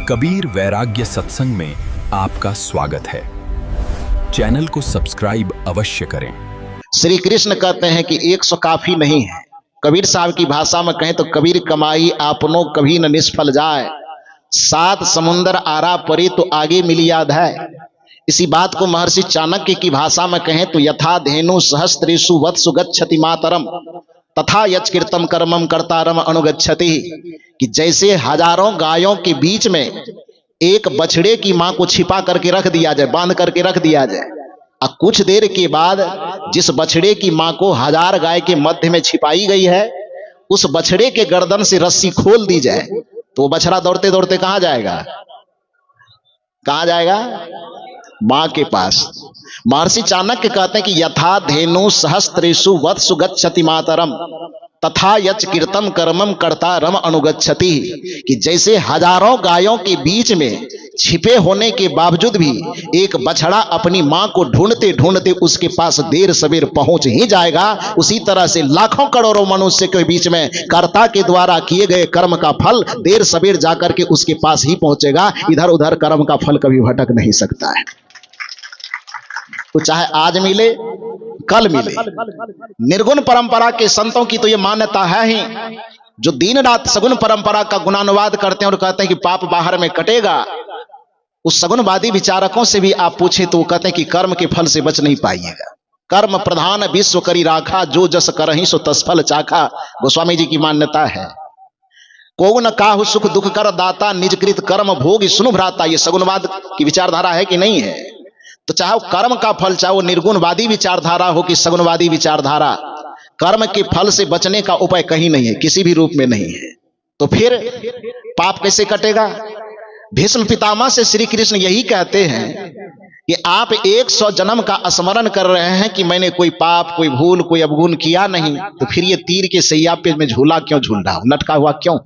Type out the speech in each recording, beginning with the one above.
कबीर वैराग्य सत्संग में आपका स्वागत है। चैनल को सब्सक्राइब अवश्य करें। श्री कृष्ण कहते हैं कि 100 काफी नहीं है। कबीर साहब की भाषा में कहें तो कबीर कमाई आपनो कभी न निष्फल जाए, 7 समुंदर आरा परे तो आगे मिली याद है। इसी बात को महर्षि चाणक्य की भाषा में कहें तो यथा धेनु सहस्त्रेषु वत्सु गच्छति मातरम तथा यच कीर्तम कर्मम कर्तारम अनुगच्छति, कि जैसे हजारों गायों के बीच में एक बछड़े की मां को छिपा करके रख दिया जाए, बांध करके रख दिया जाए, और कुछ देर के बाद जिस बछड़े की मां को 1000 गाय के मध्य में छिपाई गई है, उस बछड़े के गर्दन से रस्सी खोल दी जाए तो वो बछड़ा दौड़ते दौड़ते कहां जाएगा? कहां जाएगा? मां के पास। महर्षि चाणक्य कहते हैं कि यथा धेनु सहस्त्रेषु वत्सु गच्छति मातरम तथा यच कीर्तम कर्मम कर्तारम अनुगच्छति, कि जैसे हजारों गायों के बीच में छिपे होने के बावजूद भी एक बछड़ा अपनी मां को ढूंढते ढूंढते उसके पास देर सवेर पहुंच ही जाएगा, उसी तरह से लाखों करोड़ों मनुष्य के बीच में कर्ता के द्वारा किए गए कर्म का फल देर सवेर जाकर के उसके पास ही पहुंचेगा। इधर उधर कर्म का फल कभी भटक नहीं सकता है। तो चाहे आज मिले कल मिले। निर्गुण परंपरा के संतों की तो ये मान्यता है ही, जो दिन रात सगुण परंपरा का गुणानुवाद करते हैं और कहते हैं कि पाप बाहर में कटेगा। उस सगुणवादी विचारकों से भी आप पूछे तो वो कहते हैं कि कर्म के फल से बच नहीं पाइएगा। कर्म प्रधान विश्व करी राखा, जो जस करहि सो तसफल चाखा, गोस्वामी जी की मान्यता है। को न काहु सुख दुख कर दाता, निज कृत कर्म भोग सुनु भ्राता। ये सगुणवाद की विचारधारा है कि नहीं है? तो चाहे वो कर्म का फल, चाहे वो निर्गुणवादी विचारधारा हो कि सगुणवादी विचारधारा, कर्म के फल से बचने का उपाय कहीं नहीं है, किसी भी रूप में नहीं है। तो फिर पाप कैसे कटेगा? भीष्म पितामह से श्री कृष्ण यही कहते हैं कि आप 100 जन्म का स्मरण कर रहे हैं कि मैंने कोई पाप, कोई भूल, कोई अवगुण किया नहीं, तो फिर ये तीर के सैया पे में झूला क्यों झूल रहा हूं, लटका हुआ क्यों,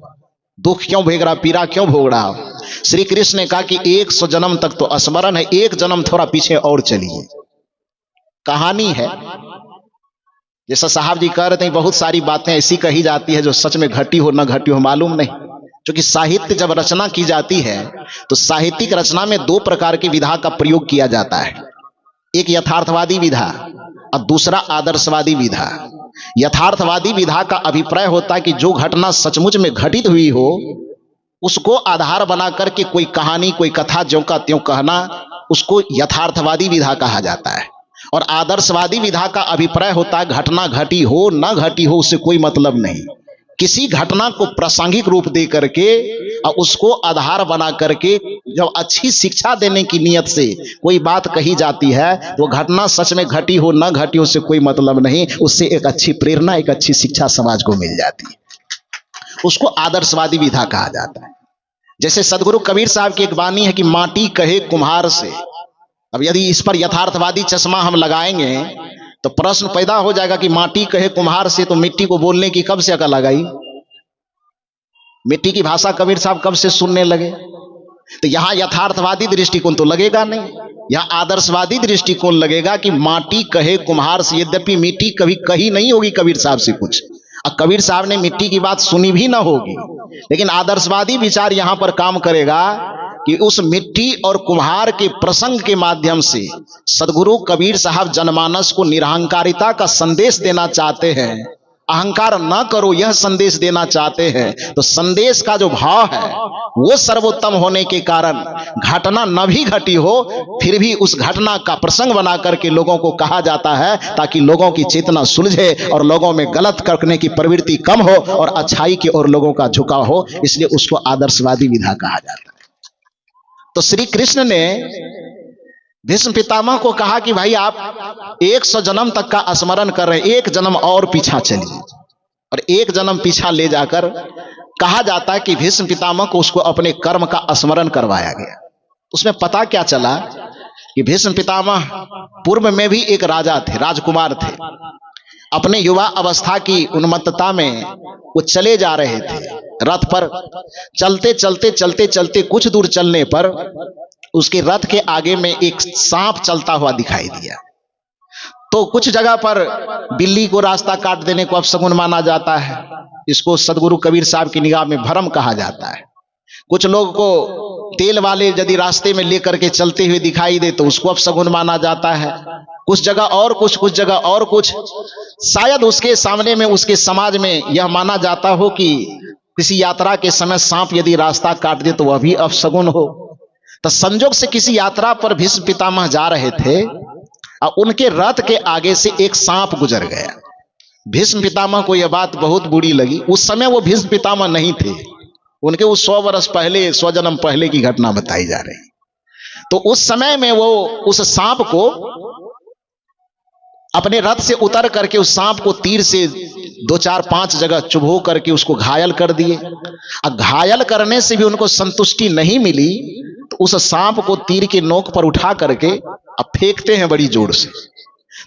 दुख क्यों भेग रहा, पीड़ा क्यों भोग रहा हूं? श्री कृष्ण ने कहा कि 100 जन्म तक तो स्मरण है, एक जन्म थोड़ा पीछे और चलिए। कहानी है, जैसा साहब जी कह रहे थे, बहुत सारी बातें ऐसी कही जाती है जो सच में घटी हो न घटी हो मालूम नहीं। क्योंकि साहित्य जब रचना की जाती है तो साहित्यिक रचना में 2 प्रकार की विधा का प्रयोग किया जाता है, एक यथार्थवादी विधा और दूसरा आदर्शवादी विधा। यथार्थवादी विधा का अभिप्राय होता है कि जो घटना सचमुच में घटित हुई हो उसको आधार बना करके कोई कहानी, कोई कथा ज्यों का त्यों कहना, उसको यथार्थवादी विधा कहा जाता है। और आदर्शवादी विधा का अभिप्राय होता है घटना घटी हो न घटी हो उससे कोई मतलब नहीं, किसी घटना को प्रासंगिक रूप दे करके और उसको आधार बना करके जब अच्छी शिक्षा देने की नियत से कोई बात कही जाती है तो घटना सच में घटी हो न घटी हो उससे कोई मतलब नहीं, उससे एक अच्छी प्रेरणा, एक अच्छी शिक्षा समाज को मिल जाती है, उसको आदर्शवादी विधा कहा जाता है। जैसे सदगुरु कबीर साहब की एक वाणी है कि माटी कहे कुम्हार से। अब यदि इस पर यथार्थवादी चश्मा हम लगाएंगे तो प्रश्न पैदा हो जाएगा कि माटी कहे कुम्हार से, तो मिट्टी को बोलने की कब से अकल आ गई? मिट्टी की भाषा कबीर साहब कब से सुनने लगे? तो यहां यथार्थवादी दृष्टिकोण तो लगेगा नहीं, यहां आदर्शवादी दृष्टिकोण लगेगा कि माटी कहे कुम्हार से। यद्यपि मिट्टी कभी कही नहीं होगी कबीर साहब से कुछ, और कबीर साहब ने मिट्टी की बात सुनी भी ना होगी, लेकिन आदर्शवादी विचार यहां पर काम करेगा कि उस मिट्टी और कुम्हार के प्रसंग के माध्यम से सदगुरु कबीर साहब जनमानस को निरहंकारिता का संदेश देना चाहते हैं, अहंकार न करो यह संदेश देना चाहते हैं। तो संदेश का जो भाव है वो सर्वोत्तम होने के कारण घटना न भी घटी हो फिर भी उस घटना का प्रसंग बना करके लोगों को कहा जाता है, ताकि लोगों की चेतना सुलझे और लोगों में गलत करने की प्रवृत्ति कम हो और अच्छाई की ओर लोगों का झुकाव हो, इसलिए उसको आदर्शवादी विधा कहा जाता है। तो श्री कृष्ण ने भीष्म पितामह को कहा कि भाई आप 100 जन्म तक का स्मरण कर रहे हैं, एक जन्म और पीछा चलिए। और एक जन्म पीछा ले जाकर कहा जाता है कि भीष्म पितामह को उसको अपने कर्म का स्मरण करवाया गया। उसमें पता क्या चला कि भीष्म पितामह पूर्व में भी एक राजा थे, राजकुमार थे। अपने युवा अवस्था की उन्मत्तता में वो चले जा रहे थे रथ पर। चलते चलते चलते चलते कुछ दूर चलने पर उसके रथ के आगे में एक सांप चलता हुआ दिखाई दिया। तो कुछ जगह पर बिल्ली को रास्ता काट देने को अपशगुन माना जाता है, इसको सदगुरु कबीर साहब की निगाह में भ्रम कहा जाता है। कुछ लोग को तेल वाले यदि रास्ते में लेकर के चलते हुए दिखाई दे तो उसको अपशगुन माना जाता है। कुछ जगह और कुछ जगह और कुछ। शायद उसके सामने में उसके समाज में यह माना जाता हो कि किसी यात्रा के समय सांप यदि रास्ता काट दे तो वह भी अपशगुन हो। तो संजोग से किसी यात्रा पर भीष्म पितामह जा रहे थे और उनके रथ के आगे से एक सांप गुजर गया। भीष्म पितामह को यह बात बहुत बुरी लगी। उस समय वो भीष्म पितामह नहीं थे, उनके उस 100 वर्ष पहले 100 जन्म पहले की घटना बताई जा रही। तो उस समय में वो उस सांप को अपने रथ से उतर करके उस सांप को तीर से 2 4 5 जगह चुभो करके उसको घायल कर दिए। और घायल करने से भी उनको संतुष्टि नहीं मिली तो उस सांप को तीर के नोक पर उठा करके अब फेंकते हैं बड़ी जोर से।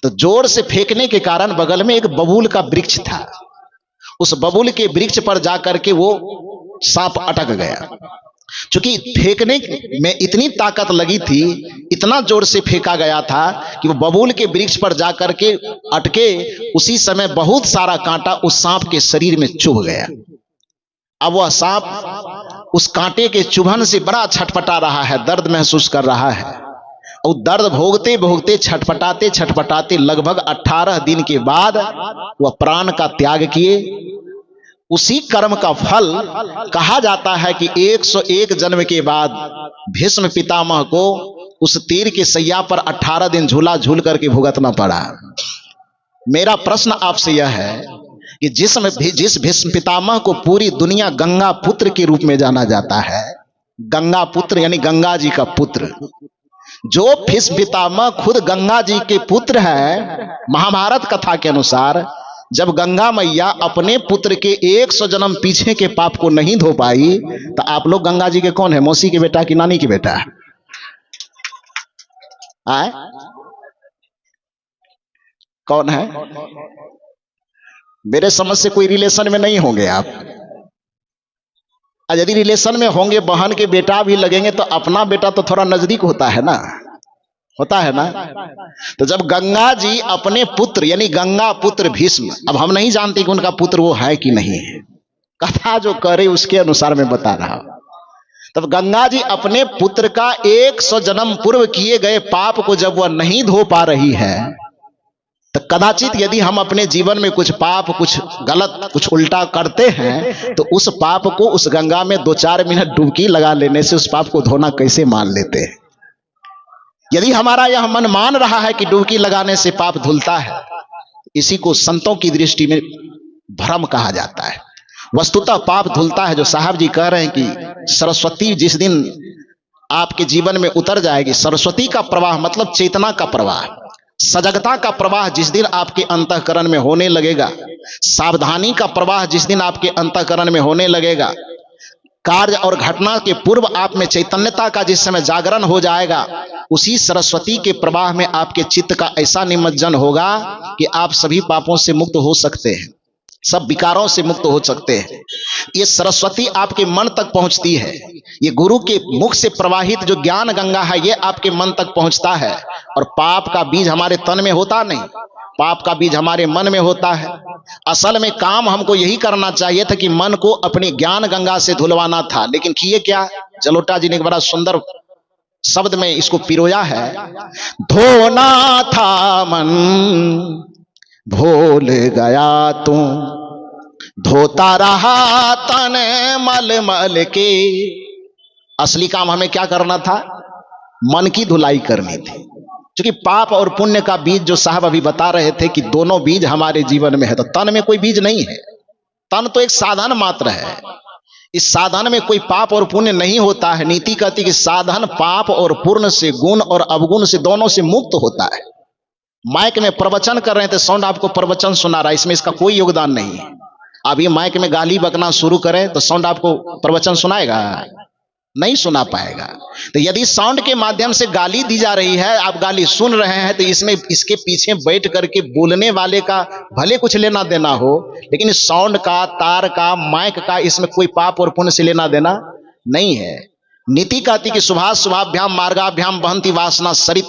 तो जोर से फेंकने के कारण बगल में एक बबूल का वृक्ष था, उस बबूल के वृक्ष पर जाकर के वो सांप अटक गया। क्योंकि फेंकने में इतनी ताकत लगी थी, इतना जोर से फेंका गया था कि वो बबूल के वृक्ष पर जाकर के अटके। उसी समय बहुत सारा कांटा उस सांप के शरीर में चुभ गया। अब वह सांप उस कांटे के चुभन से बड़ा छटपटा रहा है, दर्द महसूस कर रहा है। और दर्द भोगते भोगते छटपटाते छटपटाते लगभग 18 दिन के बाद वह प्राण का त्याग किए। उसी कर्म का फल कहा जाता है कि 101 जन्म के बाद भीष्म पितामह को उस तीर के सैया पर 18 दिन झूला झूल करके भुगतना पड़ा। मेरा प्रश्न आपसे यह है कि जिस भीष्म पितामह को पूरी दुनिया गंगा पुत्र के रूप में जाना जाता है, गंगा पुत्र यानी गंगा जी का पुत्र, जो भीष्म पितामह खुद गंगा जी के पुत्र है, महाभारत कथा के अनुसार जब गंगा मैया अपने पुत्र के 100 जन्म पीछे के पाप को नहीं धो पाई तो आप लोग गंगा जी के कौन है? मौसी के बेटा कि नानी के बेटा? आए कौन है? मेरे समझ से कोई रिलेशन में नहीं होंगे आप। यदि रिलेशन में होंगे, बहन के बेटा भी लगेंगे तो अपना बेटा तो थोड़ा नजदीक होता है ना, होता है ना। तो जब गंगा जी अपने पुत्र यानी गंगा पुत्र भीष्म, अब हम नहीं जानते कि उनका पुत्र वो है कि नहीं है, कथा जो करे उसके अनुसार मैं बता रहा हूं। तब गंगा जी अपने पुत्र का 100 जन्म पूर्व किए गए पाप को जब वह नहीं धो पा रही है तो कदाचित यदि हम अपने जीवन में कुछ पाप, कुछ गलत, कुछ उल्टा करते हैं तो उस पाप को उस गंगा में 2-4 मिनट डुबकी लगा लेने से उस पाप को धोना कैसे मान लेते हैं। यदि हमारा यह मन मान रहा है कि डुबकी लगाने से पाप धुलता है, इसी को संतों की दृष्टि में भ्रम कहा जाता है। वस्तुतः पाप धुलता है। जो साहब जी कह रहे हैं कि सरस्वती जिस दिन आपके जीवन में उतर जाएगी, सरस्वती का प्रवाह मतलब चेतना का प्रवाह, सजगता का प्रवाह जिस दिन आपके अंतःकरण में होने लगेगा, सावधानी का प्रवाह जिस दिन आपके अंतःकरण में होने लगेगा, कार्य और घटना के पूर्व आप में चैतन्यता का जिस समय जागरण हो जाएगा, उसी सरस्वती के प्रवाह में आपके चित्त का ऐसा निमज्जन होगा कि आप सभी पापों से मुक्त हो सकते हैं, सब विकारों से मुक्त हो सकते हैं। ये सरस्वती आपके मन तक पहुंचती है। ये गुरु के मुख से प्रवाहित जो ज्ञान गंगा है ये आपके मन तक पहुंचता है। और पाप का बीज हमारे तन में होता नहीं, पाप का बीज हमारे मन में होता है। असल में काम हमको यही करना चाहिए था कि मन को अपने ज्ञान गंगा से धुलवाना था, लेकिन किए क्या? जलोटा जी ने एक बड़ा सुंदर शब्द में इसको पिरोया है, धोना था मन भूल गया तू, धोता रहा तन मल मल के। असली काम हमें क्या करना था? मन की धुलाई करनी थी। क्योंकि पाप और पुण्य का बीज जो साहब अभी बता रहे थे कि दोनों बीज हमारे जीवन में है, तो तन में कोई बीज नहीं है। तन तो एक साधन मात्र है। इस साधन में कोई पाप और पुण्य नहीं होता है। नीति कहती कि साधन पाप और पुण्य से, गुण और अवगुण से, दोनों से मुक्त होता है। माइक में प्रवचन कर रहे थे, साउंड आपको प्रवचन सुना रहा है, इसमें इसका कोई योगदान नहीं है। अभी माइक में गाली बकना शुरू करें तो साउंड आपको प्रवचन सुनाएगा? नहीं सुना पाएगा। तो यदि साउंड के माध्यम से गाली दी जा रही है, आप गाली सुन रहे हैं, तो इसमें इसके पीछे बैठ करके बोलने वाले का भले कुछ लेना देना हो, लेकिन साउंड का, तार का, माइक का, इसमें कोई पाप और पुण्य से लेना देना नहीं है। नीति कहती कि शुभाभ्याम मार्गाभ्याम बहंती वासना सरित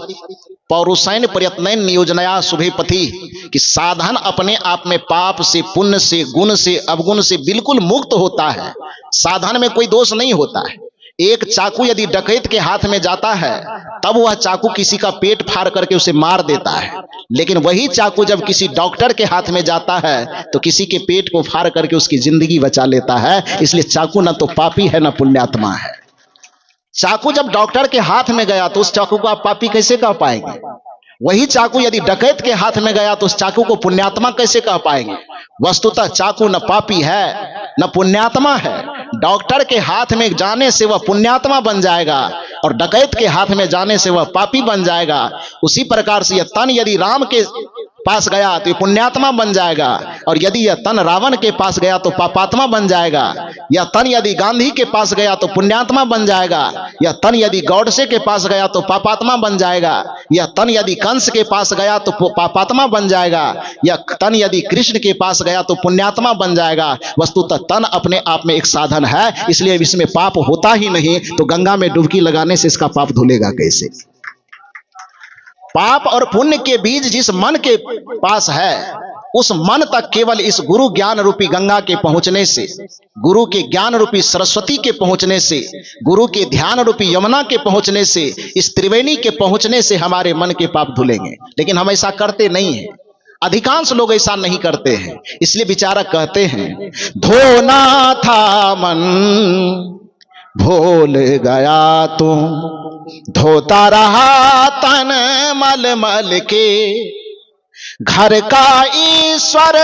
पौरुषैन प्रयत्नैन नियोजनया शुभे पथि, कि साधन अपने आप में पाप से, पुण्य से, गुण से, अवगुण से बिल्कुल मुक्त होता है। साधन में कोई दोष नहीं होता है। एक चाकू यदि डकैत के हाथ में जाता है तब वह चाकू किसी का पेट फाड़ करके उसे मार देता है, लेकिन वही चाकू जब किसी डॉक्टर के हाथ में जाता है तो किसी के पेट को फाड़ करके उसकी जिंदगी बचा लेता है। इसलिए चाकू न तो पापी है न पुण्यात्मा है। चाकू जब डॉक्टर के हाथ में गया तो उस चाकू को आप पापी कैसे कह पाएंगे? वही चाकू यदि डकैत के हाथ में गया तो उस चाकू को पुण्यात्मा कैसे कह पाएंगे? वस्तुतः चाकू न पापी है न पुण्यात्मा है। डॉक्टर के हाथ में जाने से वह पुण्यात्मा बन जाएगा और डकैत के हाथ में जाने से वह पापी बन जाएगा। उसी प्रकार से यह तन यदि राम के पास गया तो पुण्यात्मा बन जाएगा, और यदि यह तन रावण के पास गया तो पापात्मा बन जाएगा। यह तन यदि गांधी के पास गया तो पुण्यात्मा बन जाएगा। यह तन यदि गौडसे के पास गया तो पापात्मा बन जाएगा। यह तन यदि कंस के पास गया तो पापात्मा बन जाएगा। यह तन यदि कृष्ण के पास गया तो पुण्यात्मा बन जाएगा। वस्तुतः तन अपने आप में एक साधन है, इसलिए इसमें पाप होता ही नहीं। तो गंगा में डुबकी लगाने से इसका पाप धुलेगा कैसे? पाप और पुण्य के बीज जिस मन के पास है उस मन तक केवल इस गुरु ज्ञान रूपी गंगा के पहुंचने से, गुरु के ज्ञान रूपी सरस्वती के पहुंचने से, गुरु के ध्यान रूपी यमुना के पहुंचने से, इस त्रिवेणी के पहुंचने से हमारे मन के पाप धुलेंगे। लेकिन हम ऐसा करते नहीं हैं, अधिकांश लोग ऐसा नहीं करते हैं। इसलिए विचारक कहते हैं, धोना था मन भूल गया तू, धोता रहा तन मल मल के, घर का ईश्वर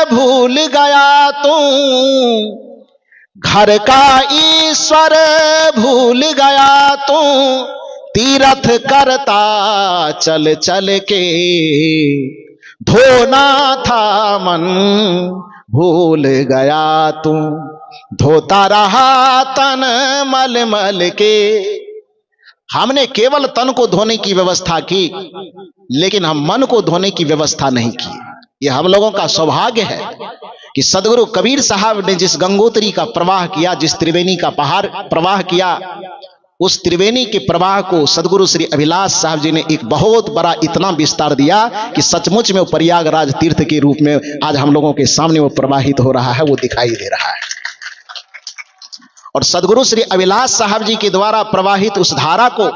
भूल गया तू, घर का ईश्वर भूल गया तू, तीर्थ करता चल चल के, धोना था मन भूल गया तू, धोता रहा तन मल मल के। हमने केवल तन को धोने की व्यवस्था की, लेकिन हम मन को धोने की व्यवस्था नहीं की। यह हम लोगों का सौभाग्य है कि सदगुरु कबीर साहब ने जिस गंगोत्री का प्रवाह किया, जिस त्रिवेणी का पहाड़ प्रवाह किया, उस त्रिवेणी के प्रवाह को सदगुरु श्री अभिलाष साहब जी ने एक बहुत बड़ा इतना विस्तार दिया कि सचमुच में वो प्रयागराज तीर्थ के रूप में आज हम लोगों के सामने वो प्रवाहित हो रहा है, वो दिखाई दे रहा है। और सदगुरु श्री अभिलाष साहब जी के द्वारा प्रवाहित उस धारा को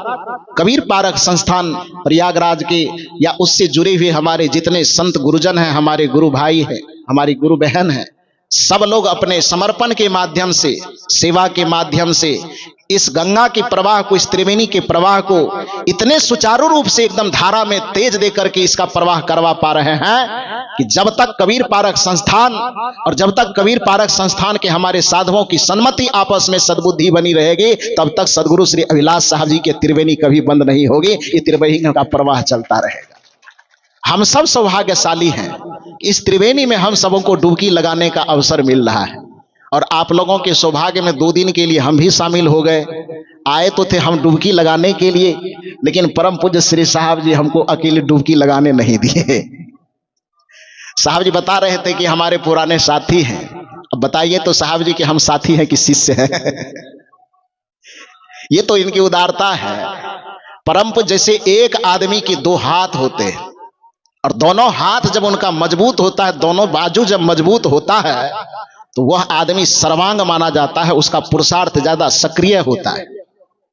कबीर पारक संस्थान प्रयागराज के या उससे जुड़े हुए हमारे जितने संत गुरुजन हैं, हमारे गुरु भाई हैं, हमारी गुरु बहन हैं, सब लोग अपने समर्पण के माध्यम से, सेवा के माध्यम से इस गंगा के प्रवाह को, इस त्रिवेणी के प्रवाह को इतने सुचारू रूप से एकदम धारा में तेज देकर के इसका प्रवाह करवा पा रहे हैं कि जब तक कबीर पारक संस्थान और जब तक कबीर पारक संस्थान के हमारे साधुओं की सन्मति आपस में सद्बुद्धि बनी रहेगी, तब तक सदगुरु श्री अभिलाष साहब जी के त्रिवेणी कभी बंद नहीं होगी। ये त्रिवेणी का प्रवाह चलता रहेगा। हम सब सौभाग्यशाली हैं, इस त्रिवेणी में हम सबों को डुबकी लगाने का अवसर मिल रहा है। और आप लोगों के सौभाग्य में 2 दिन के लिए हम भी शामिल हो गए। आए तो थे हम डुबकी लगाने के लिए, लेकिन परम पूज्य श्री साहब जी हमको अकेले डुबकी लगाने नहीं दिए। साहब जी बता रहे थे कि हमारे पुराने साथी हैं। अब बताइए तो साहब जी कि हम साथी हैं कि शिष्य हैं? ये तो इनकी उदारता है। परम पूज्य जैसे एक आदमी के 2 हाथ होते हैं और दोनों हाथ जब उनका मजबूत होता है, दोनों बाजू जब मजबूत होता है, तो वह आदमी सर्वांग माना जाता है, उसका पुरुषार्थ ज्यादा सक्रिय होता है।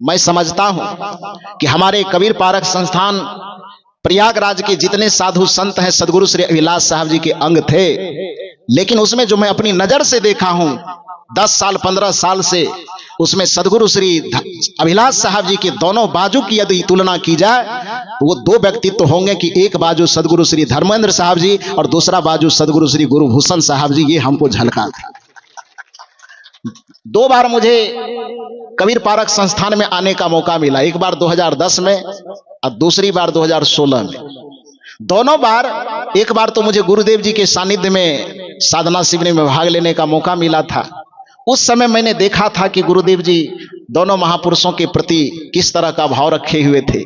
मैं समझता हूं कि हमारे कबीर पारक संस्थान प्रयागराज के जितने साधु संत हैं, सदगुरु श्री अभिलाष साहब जी के अंग थे, लेकिन उसमें जो मैं अपनी नजर से देखा हूं 10 साल 15 साल से, उसमें सदगुरु श्री अभिलाष साहब जी के दोनों बाजू की यदि तुलना की जाए तो वो 2 व्यक्तित्व होंगे कि एक बाजू सदगुरु श्री धर्मेंद्र साहब जी और दूसरा बाजू सदगुरु श्री गुरुभूषण साहब जी। ये हमको झलका था। 2 बार मुझे कबीर पारक संस्थान में आने का मौका मिला, एक बार 2010 में और दूसरी बार 2016 में। दोनों बार, एक बार तो मुझे गुरुदेव जी के सानिध्य में साधना शिविर में भाग लेने का मौका मिला था। उस समय मैंने देखा था कि गुरुदेव जी दोनों महापुरुषों के प्रति किस तरह का भाव रखे हुए थे।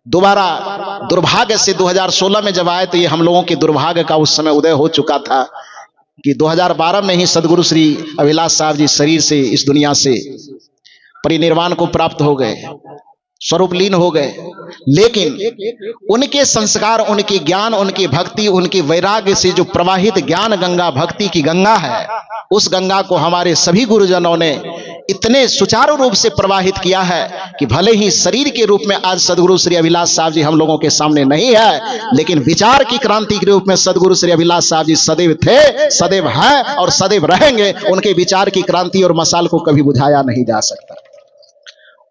दोबारा दुर्भाग्य से 2016 में जब आए तो ये हम लोगों के दुर्भाग्य का उस समय उदय हो चुका था कि 2012 में ही सदगुरु श्री अभिलाष साहब जी शरीर से, इस दुनिया से परिनिर्वाण को प्राप्त हो गए, स्वरूप लीन हो गए। लेकिन उनके संस्कार, उनके ज्ञान, उनकी भक्ति, उनके वैराग्य से जो प्रवाहित ज्ञान गंगा, भक्ति की गंगा है, उस गंगा को हमारे सभी गुरुजनों ने इतने सुचारू रूप से प्रवाहित किया है कि भले ही शरीर के रूप में आज सदगुरु श्री अभिलाष साहब जी हम लोगों के सामने नहीं है, लेकिन विचार की क्रांति के रूप में सदगुरु श्री अभिलाष साहब जी सदैव थे, सदैव हैं और सदैव रहेंगे। उनके विचार की क्रांति और मसाल को कभी बुझाया नहीं जा सकता।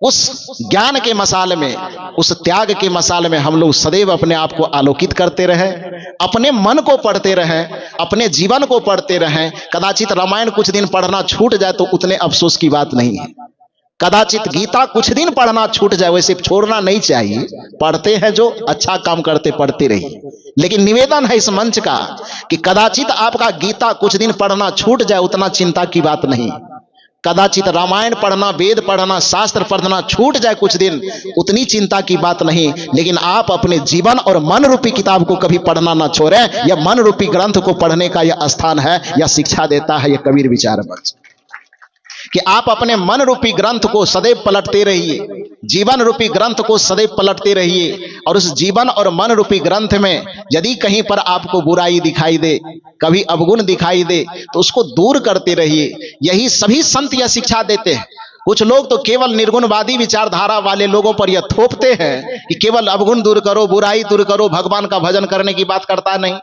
उस ज्ञान के मसाल में, उस त्याग के मसाल में हम लोग सदैव अपने आप को आलोकित करते रहे, अपने मन को पढ़ते रहे, अपने जीवन को पढ़ते रहे। कदाचित रामायण कुछ दिन पढ़ना छूट जाए तो उतने अफसोस की बात नहीं है। कदाचित गीता कुछ दिन पढ़ना छूट जाए, वैसे छोड़ना नहीं चाहिए। पढ़ते हैं जो अच्छा काम करते, पढ़ते रहिए। लेकिन निवेदन है इस मंच का कि कदाचित आपका गीता कुछ दिन पढ़ना छूट जाए, उतना चिंता की बात नहीं। कदाचित रामायण पढ़ना, वेद पढ़ना, शास्त्र पढ़ना छूट जाए कुछ दिन, उतनी चिंता की बात नहीं। लेकिन आप अपने जीवन और मन रूपी किताब को कभी पढ़ना ना छोड़ें। यह मन रूपी ग्रंथ को पढ़ने का यह स्थान है, यह शिक्षा देता है यह कबीर विचार मंच, कि आप अपने मन रूपी ग्रंथ को सदैव पलटते रहिए, जीवन रूपी ग्रंथ को सदैव पलटते रहिए। और उस जीवन और मन रूपी ग्रंथ में यदि कहीं पर आपको बुराई दिखाई दे, कभी अवगुण दिखाई दे, तो उसको दूर करते रहिए। यही सभी संत यह शिक्षा देते हैं। कुछ लोग तो केवल निर्गुणवादी विचारधारा वाले लोगों पर यह थोपते हैं कि केवल अवगुण दूर करो, बुराई दूर करो, भगवान का भजन करने की बात करता नहीं,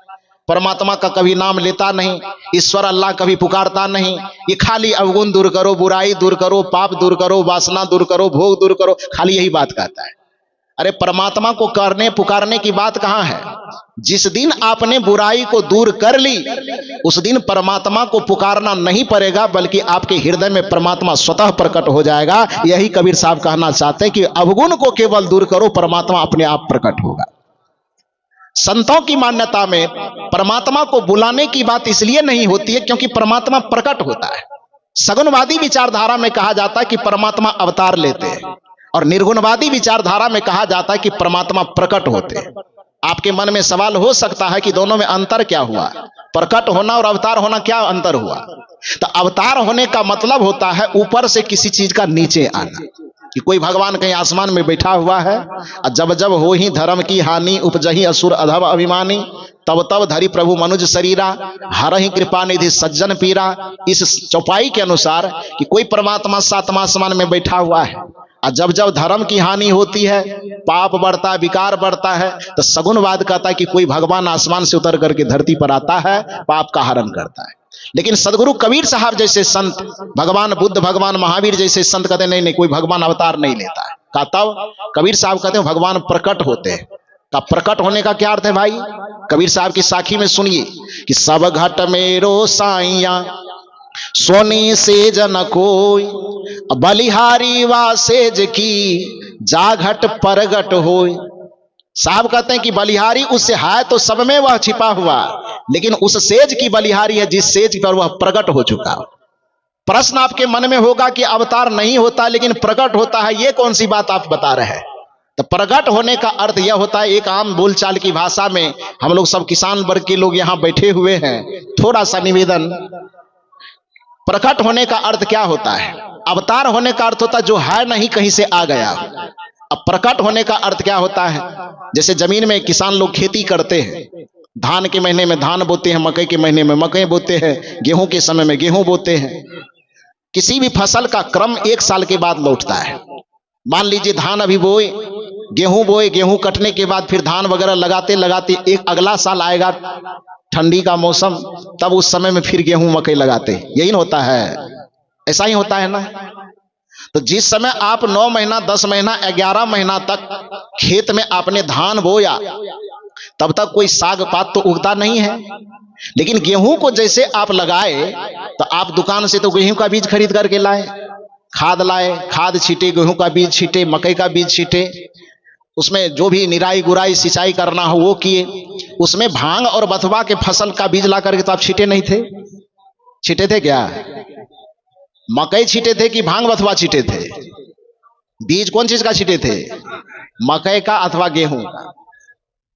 परमात्मा का कभी नाम लेता नहीं, ईश्वर अल्लाह कभी पुकारता नहीं, ये खाली अवगुण दूर करो, बुराई दूर करो, पाप दूर करो, वासना दूर करो, भोग दूर करो, खाली यही बात कहता है। अरे परमात्मा को करने पुकारने की बात कहां है? जिस दिन आपने बुराई को दूर कर ली, उस दिन परमात्मा को पुकारना नहीं पड़ेगा, बल्कि आपके हृदय में परमात्मा स्वतः प्रकट हो जाएगा। यही कबीर साहब कहना चाहते हैं कि अवगुण को केवल दूर करो, परमात्मा अपने आप प्रकट होगा। संतों की मान्यता में परमात्मा को बुलाने की बात इसलिए नहीं होती है क्योंकि परमात्मा प्रकट होता है। सगुणवादी विचारधारा में कहा जाता है कि परमात्मा अवतार लेते हैं, और निर्गुणवादी विचारधारा में कहा जाता है कि परमात्मा प्रकट होते हैं। आपके मन में सवाल हो सकता है कि दोनों में अंतर क्या हुआ? प्रकट होना और अवतार होना क्या अंतर हुआ? तो अवतार होने का मतलब होता है ऊपर से किसी चीज का नीचे आना, कि कोई भगवान कहीं आसमान में बैठा हुआ है, और जब जब हो ही धर्म की हानि, उपजही असुर अधम अभिमानी, तब तब धरि प्रभु मनुज शरीरा, हरहि कृपा निधि सज्जन पीरा। इस चौपाई के अनुसार कि कोई परमात्मा सातवां आसमान में बैठा हुआ है, और जब जब धर्म की हानि होती है, पाप बढ़ता है, विकार बढ़ता है, तो सगुणवाद कहता है कि कोई भगवान आसमान से उतर करके धरती पर आता है, पाप का हरण करता है। लेकिन सदगुरु कबीर साहब जैसे संत, भगवान बुद्ध, भगवान महावीर जैसे संत कहते नहीं नहीं, कोई भगवान अवतार नहीं लेता है। का तब कबीर साहब कहते हैं भगवान प्रकट होते हैं। का प्रकट होने का क्या अर्थ है भाई? कबीर साहब की साखी में सुनिए कि सब घट मेरो साइया सोनी सेज न कोई, बलिहारी वा सेज की जा घट परगट होय। साहब कहते हैं कि बलिहारी उससे है तो सब में वह छिपा हुआ, लेकिन उस सेज की बलिहारी है जिस सेज पर वह प्रकट हो चुका। प्रश्न आपके मन में होगा कि अवतार नहीं होता लेकिन प्रकट होता है, ये कौन सी बात आप बता रहे हैं? तो प्रकट होने का अर्थ यह होता है, एक आम बोलचाल की भाषा में, हम लोग सब किसान वर्ग के लोग यहां बैठे हुए हैं, थोड़ा सा निवेदन, प्रकट होने का अर्थ क्या होता है? अवतार होने का अर्थ होता है जो है नहीं कहीं से आ गया। अब प्रकट होने का अर्थ क्या होता है? जैसे जमीन में किसान लोग खेती करते हैं, धान के महीने में धान बोते हैं, मकई के महीने में मकई बोते हैं, गेहूं के समय में गेहूं बोते हैं। किसी भी फसल का क्रम एक साल के बाद लौटता है। मान लीजिए धान अभी बोए, गेहूं कटने के बाद फिर धान वगैरह लगाते लगाते एक अगला साल आएगा, ठंडी का मौसम, तब उस समय में फिर गेहूं मकई लगाते। यही होता है, ऐसा ही होता है ना। तो जिस समय आप 9 महीना, 10 महीना, 11 महीना तक खेत में आपने धान बोया, तब तक कोई साग पात तो उगता नहीं है। लेकिन गेहूं को जैसे आप लगाए, तो आप दुकान से तो गेहूं का बीज खरीद करके लाए, खाद लाए, खाद छीटे, गेहूं का बीज छीटे, मकई का बीज छीटे, उसमें जो भी निराई गुराई सिंचाई करना हो वो किए। उसमें भांग और बथुआ के फसल का बीज ला करके तो आप छीटे नहीं थे? छीटे थे क्या? मकई छीटे थे कि भांग बथुआ छीटे थे? बीज कौन चीज का छीटे थे? मकई का अथवा गेहूं का।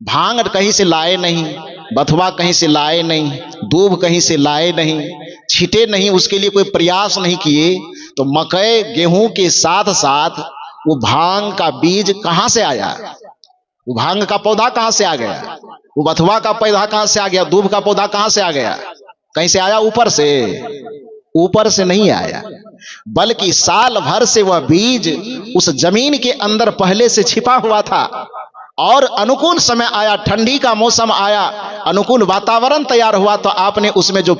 भांग कहीं से लाए नहीं, बथुआ कहीं से लाए नहीं, दूब कहीं से लाए नहीं, छीटे नहीं, उसके लिए कोई प्रयास नहीं किए। तो मकई गेहूं के साथ साथ वो भांग का बीज कहां से आया? वो भांग का पौधा कहां से आ गया? वो बथुआ का पौधा कहां से आ गया? दूब का पौधा कहां से आ गया? कहीं से आया? ऊपर से? ऊपर से नहीं आया। बल्कि साल भर से वह बीज उस जमीन के अंदर पहले से छिपा हुआ था। और अनुकूल समय आया, ठंडी का मौसम आया, अनुकूल वातावरण तैयार हुआ, तो आपने उसमें जो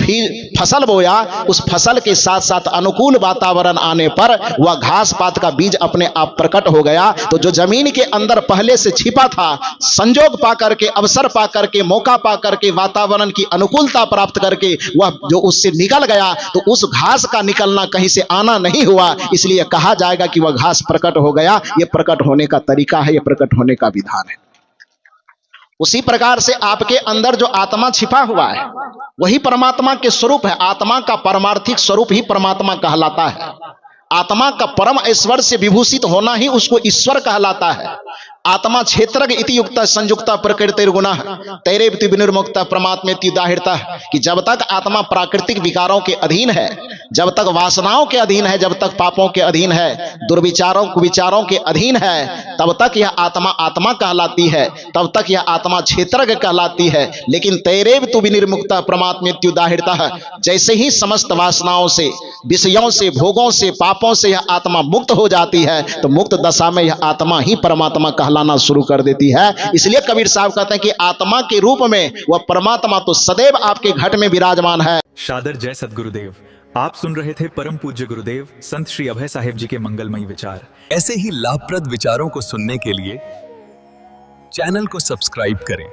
फसल बोया, उस फसल के साथ साथ अनुकूल वातावरण आने पर वह घास पात का बीज अपने आप प्रकट हो गया। तो जो जमीन के अंदर पहले से छिपा था, संजोग पा करके, अवसर पा करके, मौका पा करके, वातावरण की अनुकूलता प्राप्त करके वह जो उससे निकल गया, तो उस घास का निकलना कहीं से आना नहीं हुआ, इसलिए कहा जाएगा कि वह घास प्रकट हो गया। यह प्रकट होने का तरीका है, यह प्रकट होने का विधान है। उसी प्रकार से आपके अंदर जो आत्मा छिपा हुआ है वही परमात्मा के स्वरूप है। आत्मा का परमार्थिक स्वरूप ही परमात्मा कहलाता है। आत्मा का परम ऐश्वर्य से विभूषित होना ही उसको ईश्वर कहलाता है। आत्मा क्षेत्रज्ञ इति युक्ता संयुक्ता प्रकृतिर्गुणः तैरेवति विनिर्मुक्ता परमात्मेति उदाहृता, कि जब तक आत्मा प्राकृतिक विकारों के अधीन है, जब तक वासनाओं के अधीन है, जब तक पापों के अधीन है, दुर्विचारों कुविचारों के अधीन है, तब तक यह आत्मा आत्मा कहलाती है, तब तक यह आत्मा क्षेत्रज्ञ कहलाती है। लेकिन तैरेवति विनिर्मुक्ता परमात्मेति उदाहृता, जैसे ही समस्त वासनाओं से, विषयों से, भोगों से, पापों से यह आत्मा मुक्त हो जाती है, तो मुक्त दशा में यह आत्मा ही परमात्मा कहलाना शुरू कर देती है। इसलिए कबीर साहब कहते हैं कि आत्मा के रूप में वह परमात्मा तो सदैव आपके घट में विराजमान है। शादर जय सद्गुरुदेव। आप सुन रहे थे परम पूज्य गुरुदेव संत श्री अभय साहेब जी के मंगलमयी विचार। ऐसे ही लाभप्रद विचारों को सुनने के लिए चैनल को सब्सक्राइब करें।